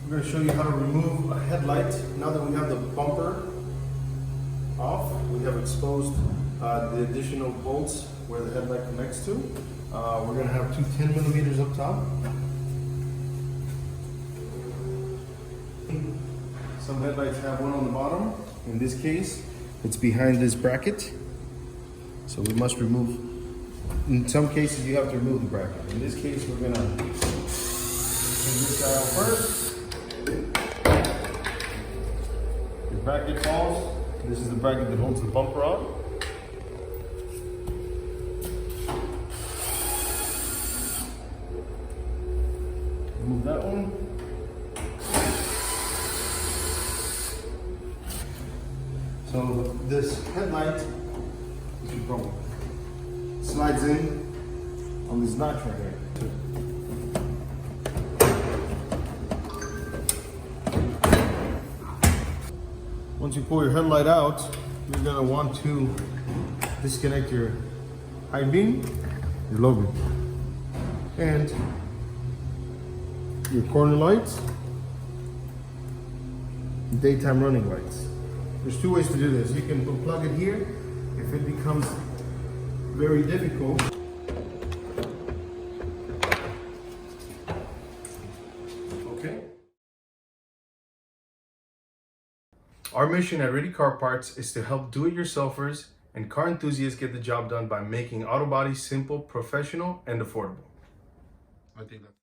I'm going to show you how to remove a headlight. Now that we have the bumper off, we have exposed the additional bolts where the headlight connects to. We're going to have two 10 millimeters up top. Some headlights have one on the bottom. In this case, it's behind this bracket. So we must remove, in some cases you have to remove the bracket. In this case, we're going to take this guy out first. Your bracket falls. This is the bracket that holds the bumper on. Remove that one. So this headlight, slides in on this notch right here. Once you pull your headlight out, you're gonna want to disconnect your high beam, your low beam, and your corner lights, daytime running lights. There's two ways to do this. You can plug it here. If it becomes very difficult, okay. Our mission at Ready Car Parts is to help do-it-yourselfers and car enthusiasts get the job done by making auto body simple, professional, and affordable. I think that